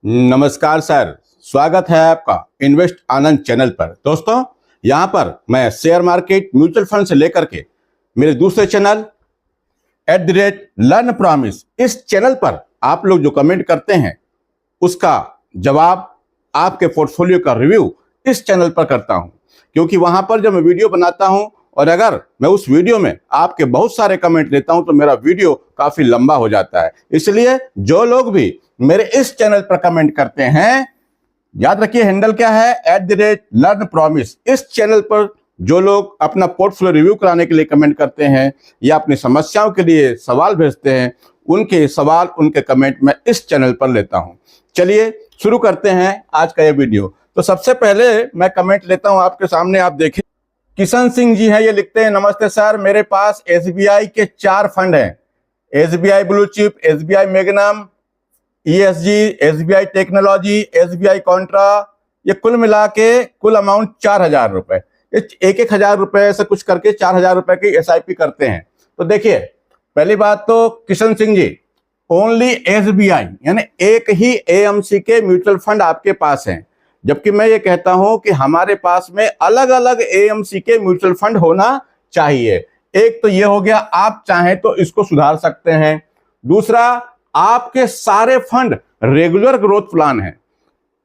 नमस्कार सर, स्वागत है आपका इन्वेस्ट आनंद चैनल पर। दोस्तों, यहाँ पर मैं शेयर मार्केट, म्यूचुअल फंड से लेकर के मेरे दूसरे चैनल @लर्न प्रॉमिस, इस चैनल पर आप लोग जो कमेंट करते हैं उसका जवाब, आपके पोर्टफोलियो का रिव्यू इस चैनल पर करता हूँ। क्योंकि वहाँ पर जब मैं वीडियो बनाता हूँ और अगर मैं उस वीडियो में आपके बहुत सारे कमेंट लेता हूँ तो मेरा वीडियो काफी लंबा हो जाता है। इसलिए जो लोग भी मेरे इस चैनल पर कमेंट करते हैं, याद रखिए हैंडल क्या है, @लर्न प्रॉमिस। इस चैनल पर जो लोग अपना पोर्टफोलियो रिव्यू कराने के लिए कमेंट करते हैं या अपनी समस्याओं के लिए सवाल भेजते हैं, उनके सवाल, उनके कमेंट मैं इस चैनल पर लेता हूं। चलिए शुरू करते हैं आज का ये वीडियो। तो सबसे पहले मैं कमेंट लेता हूं आपके सामने, आप देखें। किशन सिंह जी हैं, ये लिखते हैं, नमस्ते सर, मेरे पास SBI के 4 फंड हैं। SBI blue chip, SBI magnum, ESG, SBI technology, SBI Contra. ये कुल मिला के कुल अमाउंट 4,000 रुपए, एक 1,000 रुपए से कुछ करके 4,000 रुपए की SIP करते हैं। तो देखिए, पहली बात तो किशन सिंह जी, ओनली SBI यानी एक ही AMC के म्यूचुअल फंड आपके पास हैं, जबकि मैं ये कहता हूं कि हमारे पास में अलग अलग AMC के म्यूचुअल फंड होना चाहिए। एक तो ये हो गया, आप चाहें तो इसको सुधार सकते हैं। दूसरा, आपके सारे फंड रेगुलर ग्रोथ प्लान है,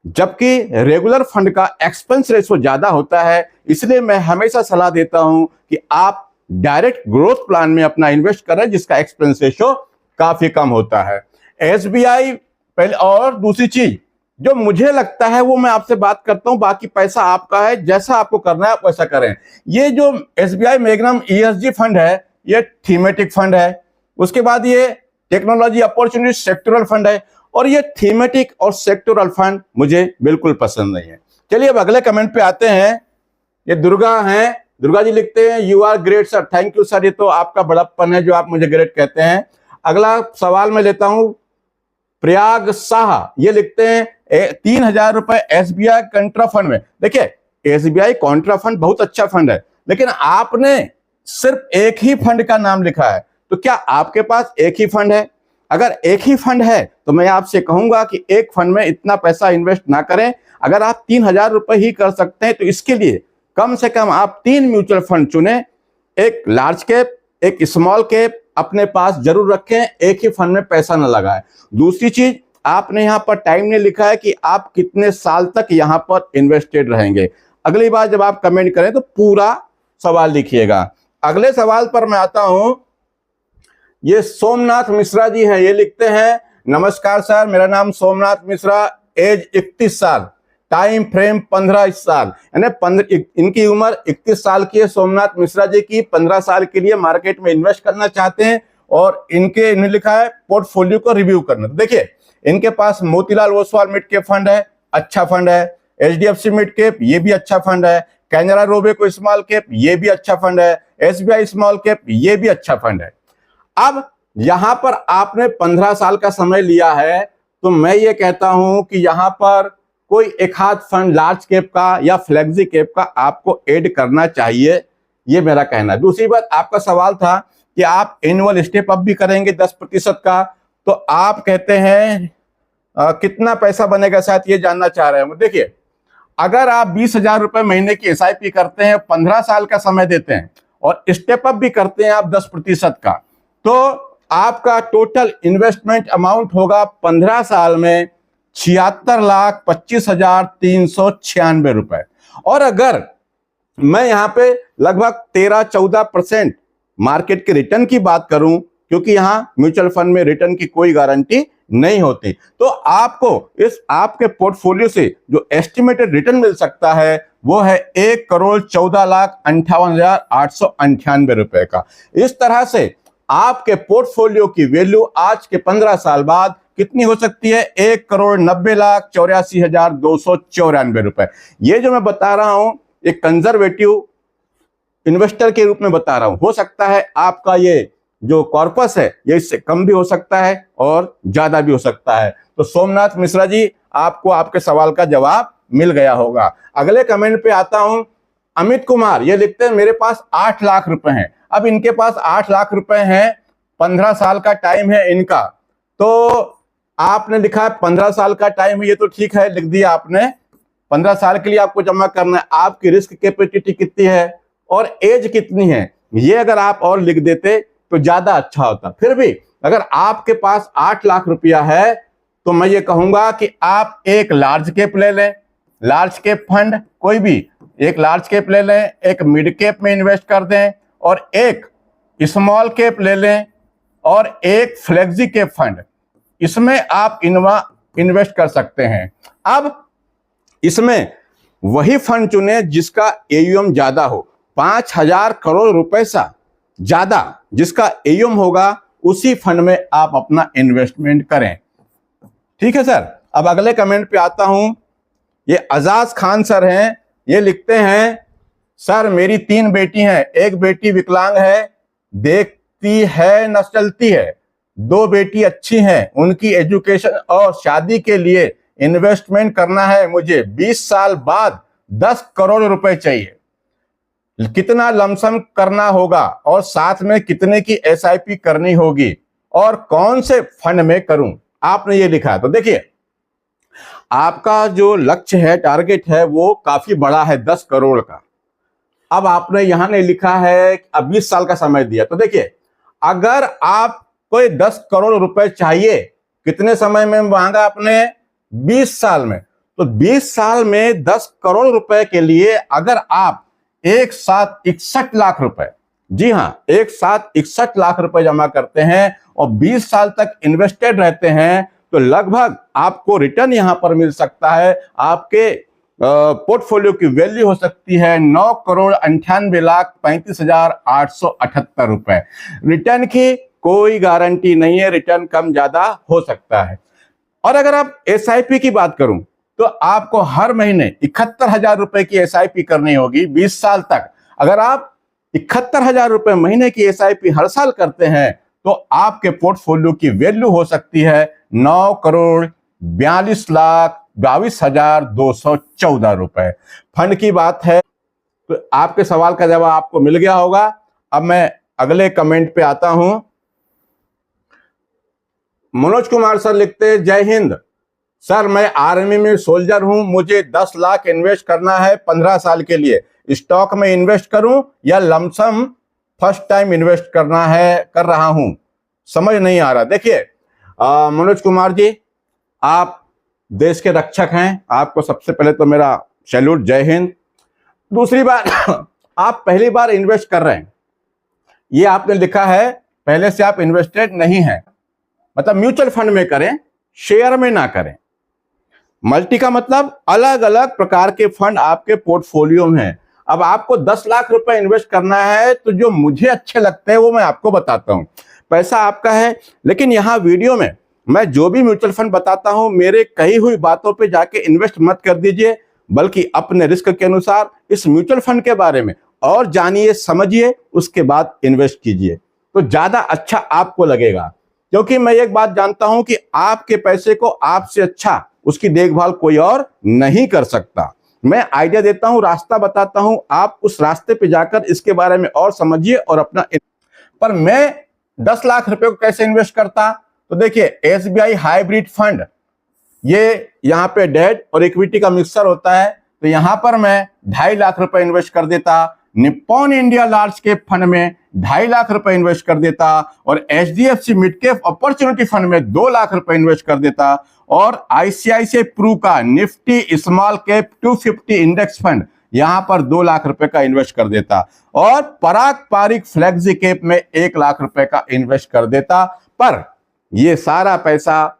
जबकि रेगुलर फंड का एक्सपेंस रेशो ज्यादा होता है। इसलिए मैं हमेशा सलाह देता हूं कि आप डायरेक्ट ग्रोथ प्लान में अपना इन्वेस्ट करें, जिसका एक्सपेंस रेशो काफी कम होता है। SBI पहले, और दूसरी चीज जो मुझे लगता है वो मैं आपसे बात करता हूं, बाकी पैसा आपका है, जैसा आपको करना है आप वैसा करें। ये जो SBI मैग्नम ESG फंड है, ये थीमेटिक फंड है। उसके बाद ये टेक्नोलॉजी अपॉर्चुनिटी सेक्टोरल फंड है, और ये थीमेटिक और सेक्टोरल फंड मुझे बिल्कुल पसंद नहीं है। चलिए अब अगले कमेंट पे आते हैं। ये दुर्गा हैं, दुर्गा जी लिखते हैं, you are great sir. Thank you sir, ये तो आपका बड़प्पन है जो आप मुझे ग्रेट कहते हैं। अगला सवाल मैं लेता हूं, प्रयाग शाह, ये लिखते हैं 3,000 रुपए SBI कॉन्ट्रा फंड में। देखिए, SBI कॉन्ट्रा फंड बहुत अच्छा फंड है, लेकिन आपने सिर्फ एक ही फंड का नाम लिखा है। तो क्या आपके पास एक ही फंड है? अगर एक ही फंड है तो मैं आपसे कहूंगा कि एक फंड में इतना पैसा इन्वेस्ट ना करें। अगर आप 3,000 रुपए ही कर सकते हैं तो इसके लिए कम से कम आप 3 म्यूचुअल फंड चुने, एक लार्ज कैप, एक स्मॉल कैप अपने पास जरूर रखें, एक ही फंड में पैसा न लगाएं। दूसरी चीज, आपने यहां पर टाइम नहीं लिखा है कि आप कितने साल तक यहां पर इन्वेस्टेड रहेंगे। अगली बार जब आप कमेंट करें तो पूरा सवाल लिखिएगा। अगले सवाल पर मैं आता हूं। ये सोमनाथ मिश्रा जी हैं, ये लिखते हैं, नमस्कार सर, मेरा नाम सोमनाथ मिश्रा, एज 31 साल, टाइम फ्रेम 15 साल, यानी इनकी उम्र 31 साल की है। सोमनाथ मिश्रा जी की 15 साल के लिए मार्केट में इन्वेस्ट करना चाहते हैं, और इन्हें लिखा है पोर्टफोलियो को रिव्यू करना। तो देखिए, इनके पास Motilal Oswal mid cap fund है, अच्छा फंड है। HDFC मिड कैप, ये भी अच्छा फंड है। कैनरा रोबेको स्मॉल कैप, ये भी अच्छा फंड है। SBI स्मॉल कैप, ये भी अच्छा फंड है। अब यहां पर आपने 15 साल का समय लिया है, तो मैं ये कहता हूं कि यहां पर कोई एक आध फंड लार्ज कैप का या फ्लेक्सी कैप का आपको ऐड करना चाहिए, ये मेरा कहना है। दूसरी बात, आपका सवाल था कि आप एनुअल स्टेप अप भी करेंगे 10% का, तो आप कहते हैं कितना पैसा बनेगा, शायद ये जानना चाह रहे हैं। देखिए, अगर आप 20,000 रुपए महीने की SIP करते हैं, 15 साल का समय देते हैं और स्टेप अप भी करते हैं आप 10% का, तो आपका टोटल इन्वेस्टमेंट अमाउंट होगा 15 साल में 76,25,396 रुपए। और अगर मैं यहां पे लगभग 13-14% मार्केट के रिटर्न की बात करूं, क्योंकि यहां म्यूचुअल फंड में रिटर्न की कोई गारंटी नहीं होती, तो आपको इस आपके पोर्टफोलियो से जो एस्टिमेटेड रिटर्न मिल सकता है वो है 1,14,58,898 रुपए का। इस तरह से आपके पोर्टफोलियो की वैल्यू आज के 15 साल बाद कितनी हो सकती है? 1,90,84,294 रुपए। ये जो मैं बता रहा हूं, एक कंजर्वेटिव इन्वेस्टर के रूप में बता रहा हूं। हो सकता है आपका ये जो कॉर्पस है ये इससे कम भी हो सकता है और ज्यादा भी हो सकता है। तो सोमनाथ मिश्रा जी, आपको आपके सवाल का जवाब मिल गया होगा। अगले कमेंट पे आता हूं। अमित कुमार, ये लिखते हैं, मेरे पास 8 लाख रुपए हैं। अब इनके पास 8 लाख रुपए हैं, 15 साल का टाइम है इनका, तो आपने लिखा है 15 साल का टाइम है, ये तो ठीक है, लिख दिया आपने 15 साल के लिए आपको जमा करना है। आपकी रिस्क कैपेसिटी कितनी है और एज कितनी है, ये अगर आप और लिख देते तो ज्यादा अच्छा होता। फिर भी अगर आपके पास 8 लाख रुपया है तो मैं ये कहूंगा कि आप एक लार्ज कैप ले लें, लार्ज कैप फंड कोई भी एक लार्ज कैप ले लें, एक मिड कैप में इन्वेस्ट कर दें और एक स्मॉल कैप ले लें और एक फ्लेक्सी कैप फंड, इसमें आप इन्वेस्ट कर सकते हैं। अब इसमें वही फंड चुने जिसका एयूएम ज्यादा हो, 5,000 करोड़ रुपए से ज्यादा जिसका एयूएम होगा उसी फंड में आप अपना इन्वेस्टमेंट करें। ठीक है सर। अब अगले कमेंट पे आता हूं, ये अजाज खान सर हैं, ये लिखते हैं सर मेरी 3 बेटी हैं, एक बेटी विकलांग है, देखती है न चलती है, 2 बेटी अच्छी हैं, उनकी एजुकेशन और शादी के लिए इन्वेस्टमेंट करना है मुझे, 20 साल बाद 10 करोड़ रुपए चाहिए, कितना लमसम करना होगा और साथ में कितने की एसआईपी करनी होगी और कौन से फंड में करूं, आपने ये लिखा है। तो देखिए आपका जो लक्ष्य है, टारगेट है, वो काफी बड़ा है, 10 करोड़ का। अब आपने यहां ने लिखा है अब 20 साल का समय दिया, तो देखिए अगर आपको 10 करोड़ रुपए चाहिए कितने समय में मांगा आपने, 20 साल में, तो 20 साल में 10 करोड़ रुपए के लिए अगर आप एक साथ 61 लाख रुपए, जी हां, एक साथ 61 लाख रुपए जमा करते हैं और 20 साल तक इन्वेस्टेड रहते हैं तो लगभग आपको रिटर्न यहां पर मिल सकता है, आपके पोर्टफोलियो की वैल्यू हो सकती है 9,98,35,878 रुपए। रिटर्न की कोई गारंटी नहीं है, रिटर्न कम ज्यादा हो सकता है। और अगर आप एसआईपी की बात करूं तो आपको हर महीने 71,000 रुपए की एसआईपी करनी होगी 20 साल तक। अगर आप 71,000 रुपए महीने की एसआईपी हर साल करते हैं तो आपके पोर्टफोलियो की वैल्यू हो सकती है 9,42,22,214 रुपए। फंड की बात है तो आपके सवाल का जवाब आपको मिल गया होगा। अब मैं अगले कमेंट पे आता हूं। मनोज कुमार सर लिखते हैं जय हिंद सर, मैं आर्मी में सोल्जर हूं, मुझे 10 लाख इन्वेस्ट करना है 15 साल के लिए, स्टॉक में इन्वेस्ट करूं या लमसम फर्स्ट टाइम इन्वेस्ट करना है, कर रहा हूं, समझ नहीं आ रहा। देखिए मनोज कुमार जी, आप देश के रक्षक हैं, आपको सबसे पहले तो मेरा सैल्यूट, जय हिंद। दूसरी बात आप पहली बार इन्वेस्ट कर रहे हैं, ये आपने लिखा है, पहले से आप इन्वेस्टेड नहीं हैं, मतलब म्यूचुअल फंड में करें, शेयर में ना करें। मल्टी का मतलब अलग अलग प्रकार के फंड आपके पोर्टफोलियो में हैं। अब आपको 10 लाख रुपए इन्वेस्ट करना है तो जो मुझे अच्छे लगते हैं वो मैं आपको बताता हूं, पैसा आपका है। लेकिन यहां वीडियो में मैं जो भी म्यूचुअल फंड बताता हूं, मेरे कही हुई बातों पे जाके इन्वेस्ट मत कर दीजिए, बल्कि अपने रिस्क के अनुसार इस म्यूचुअल फंड के बारे में और जानिए, समझिए, उसके बाद इन्वेस्ट कीजिए तो ज्यादा अच्छा आपको लगेगा। क्योंकि मैं एक बात जानता हूं कि आपके पैसे को आपसे अच्छा उसकी देखभाल कोई और नहीं कर सकता। मैं आइडिया देता हूं, रास्ता बताता हूं, आप उस रास्ते पे जाकर इसके बारे में और समझिए और अपना। पर मैं 10 लाख रुपए को कैसे इन्वेस्ट करता, तो देखिए एसबीआई हाइब्रिड फंड, ये यहाँ पे डेट और इक्विटी का मिक्सर होता है, तो यहां पर मैं 2.5 लाख रुपए इन्वेस्ट कर देता। Nippon India large cap fund में 2.5 लाख रुपए इन्वेस्ट कर देता और HDFC mid cap opportunity fund में 2 लाख रुपए इन्वेस्ट कर देता और आईसीआईसीआई प्रू का Nifty small cap 250 index fund, यहां पर 2 लाख रुपए का इन्वेस्ट कर देता और पराग पारिक फ्लेक्सी कैप में 1 लाख रुपए का इन्वेस्ट कर देता। पर ये सारा पैसा,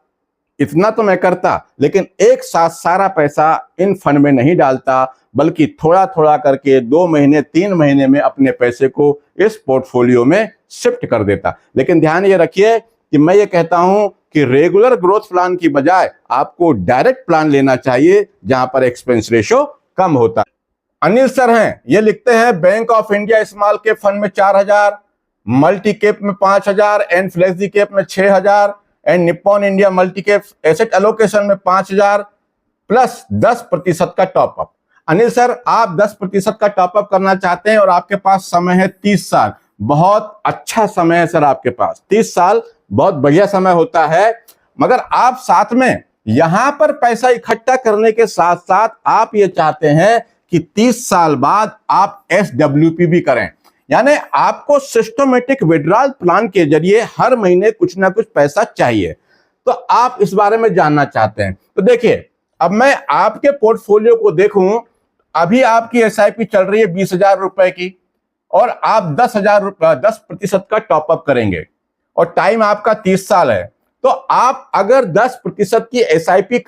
इतना तो मैं करता, लेकिन एक साथ सारा पैसा इन फंड में नहीं डालता, बल्कि थोड़ा थोड़ा करके 2 महीने 3 महीने में अपने पैसे को इस पोर्टफोलियो में शिफ्ट कर देता। लेकिन ध्यान ये रखिए कि मैं ये कहता हूं कि रेगुलर ग्रोथ प्लान की बजाय आपको डायरेक्ट प्लान लेना चाहिए, जहां पर एक्सपेंस रेशो कम होता है। अनिल सर हैं, ये लिखते हैं bank of India small cap fund में 4,000, मल्टी कैप में 5,000 एंड फ्लेक्सी कैप में 6,000 and Nippon India multi cap asset allocation में 5,000 प्लस 10% का टॉपअप। अनिल सर, आप 10% का टॉपअप करना चाहते हैं और आपके पास समय है 30 साल। बहुत अच्छा समय है सर आपके पास, 30 साल बहुत बढ़िया समय होता है। मगर आप साथ में यहां पर पैसा इकट्ठा करने के साथ साथ आप ये चाहते हैं कि 30 साल बाद आप SWP भी करें, यानी आपको सिस्टमेटिक विड्रॉल प्लान के जरिए हर महीने कुछ ना कुछ पैसा चाहिए। तो आप इस बारे में जानना चाहते हैं। तो देखिए, अब मैं आपके पोर्टफोलियो को देखूं, अभी आपकी SIP चल रही है 20,000 रुपए की और आप 10% का टॉपअप करेंगे और टाइम आपका 30 साल है। तो आप अगर 10% की SIP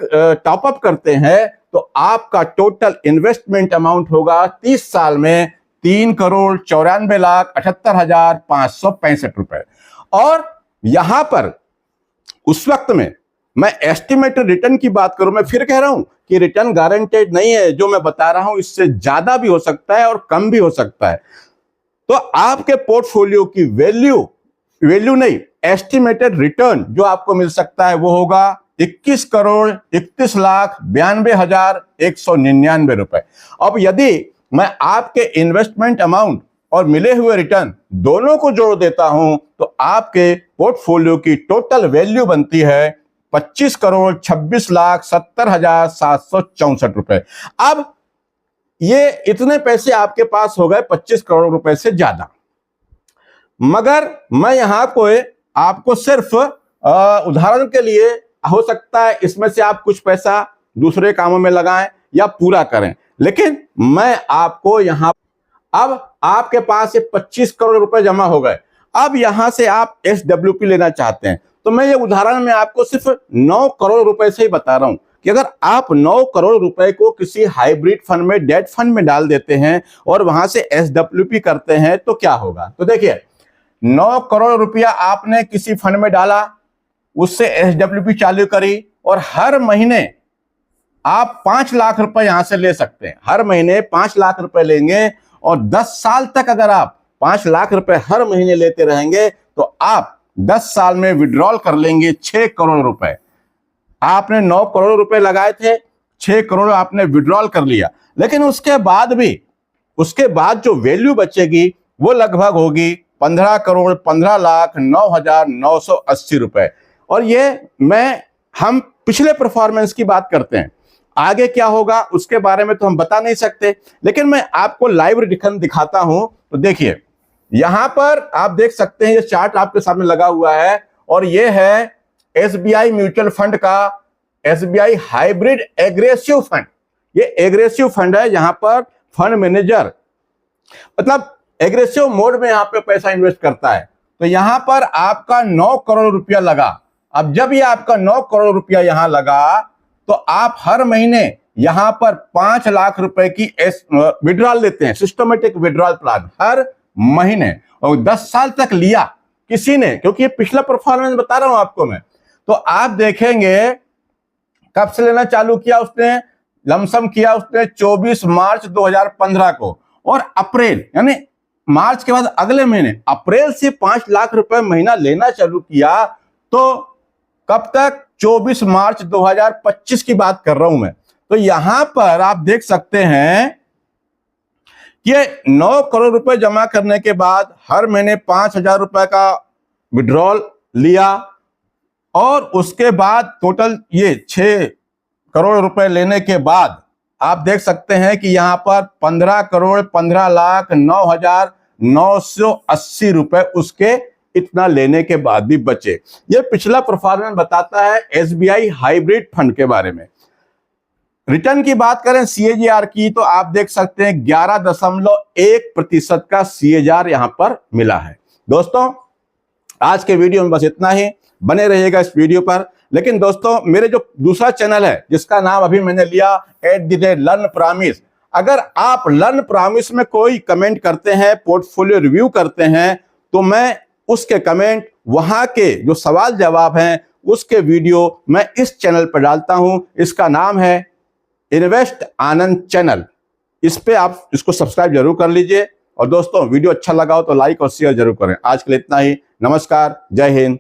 टॉपअप करते हैं तो आपका टोटल इन्वेस्टमेंट अमाउंट होगा 30 साल में 3,94,78,565 रुपए। और यहां पर उस वक्त में मैं एस्टिमेटेड रिटर्न की बात करूं, मैं फिर कह रहा हूं कि रिटर्न गारंटेड नहीं है, जो मैं बता रहा हूं इससे ज्यादा भी हो सकता है और कम भी हो सकता है। तो आपके पोर्टफोलियो की वैल्यू नहीं, एस्टिमेटेड रिटर्न जो आपको मिल सकता है वो होगा 21,31,92,199 रुपए। अब यदि मैं आपके इन्वेस्टमेंट अमाउंट और मिले हुए रिटर्न दोनों को जोड़ देता हूं तो आपके पोर्टफोलियो की टोटल वैल्यू बनती है 25,26,70,764 रुपए। अब ये इतने पैसे आपके पास हो गए 25 करोड़ रुपए से ज्यादा, मगर मैं यहां आपको सिर्फ उदाहरण के लिए, हो सकता है इसमें से आप कुछ पैसा दूसरे कामों में लगाएं या पूरा करें, लेकिन मैं आपको यहां, अब आपके पास ये 25 करोड़ रुपए जमा हो गए, अब यहां से आप SWP लेना चाहते हैं, तो मैं ये उदाहरण में आपको सिर्फ 9 करोड़ रुपए से ही बता रहा हूं कि अगर आप 9 करोड़ रुपए को किसी हाइब्रिड फंड में, डेट फंड में डाल देते हैं और वहां से SWP करते हैं तो क्या होगा। तो देखिए, 9 करोड़ रुपया आपने किसी फंड में डाला, उससे SWP चालू करी और हर महीने आप 5 लाख रुपए यहां से ले सकते हैं। हर महीने 5 लाख रुपए लेंगे और 10 साल तक अगर आप 5 लाख रुपए हर महीने लेते रहेंगे तो आप 10 साल में विड्रॉल कर लेंगे 6 करोड़ रुपए। आपने 9 करोड़ रुपए लगाए थे, 6 करोड़ आपने विड्रॉल कर लिया, लेकिन उसके बाद जो वैल्यू बचेगी वो लगभग होगी 15,15,09,980 रुपए। और ये हम पिछले परफॉर्मेंस की बात करते हैं, आगे क्या होगा उसके बारे में तो हम बता नहीं सकते, लेकिन मैं आपको लाइव रिटर्न दिखाता हूं। तो देखिए, यहां पर आप देख सकते हैं, ये चार्ट आपके सामने लगा हुआ है और ये है SBI म्यूचुअल फंड का SBI हाइब्रिड एग्रेसिव फंड। ये एग्रेसिव फंड है, यहां पर फंड मैनेजर मतलब एग्रेसिव मोड में यहां पे पैसा इन्वेस्ट करता है। तो यहां पर आपका 9 करोड़ रुपया लगा। अब जब ये आपका 9 करोड़ रुपया यहां लगा तो आप हर महीने यहां पर 5 लाख रुपए की विड्रॉल लेते हैं, सिस्टमेटिक विड्रॉल प्लान हर महीने, और 10 साल तक लिया किसी ने, क्योंकि ये पिछला परफॉर्मेंस बता रहा हूं आपको मैं। तो आप देखेंगे कब से लेना चालू किया उसने, लमसम किया उसने 24 मार्च 2015 को, और अप्रैल यानी मार्च के बाद अगले महीने अप्रैल से 5 लाख रुपए महीना लेना चालू किया। तो कब तक, 24 मार्च 2025 की बात कर रहा हूं मैं। तो यहां पर आप देख सकते हैं कि 9 करोड़ रुपए जमा करने के बाद हर महीने 5,000 रुपए का विड्रॉल लिया और उसके बाद टोटल ये 6 करोड़ रुपए लेने के बाद आप देख सकते हैं कि यहां पर 15,15,09,980 रुपए उसके इतना लेने के बाद भी बचे। ये पिछला परफॉर्मेंस बताता है SBI हाइब्रिड फंड के बारे में। रिटर्न की बात करें CAGR की, तो आप देख सकते हैं 11.1% का CAGR यहां पर मिला है। दोस्तों, आज के वीडियो में बस इतना ही, बने रहिएगा इस वीडियो पर। लेकिन दोस्तों, मेरे जो दूसरा चैनल है जिसका नाम अभी मैंने लिया @लर्न प्रॉमिस, अगर आप लर्न प्रॉमिस में कोई कमेंट करते हैं, पोर्टफोलियो रिव्यू करते हैं, तो मैं उसके कमेंट, वहां के जो सवाल जवाब हैं उसके वीडियो मैं इस चैनल पर डालता हूं। इसका नाम है इन्वेस्ट आनंद चैनल। इस पे आप इसको सब्सक्राइब जरूर कर लीजिए। और दोस्तों, वीडियो अच्छा लगा हो तो लाइक और शेयर जरूर करें। आज के लिए इतना ही। नमस्कार, जय हिंद।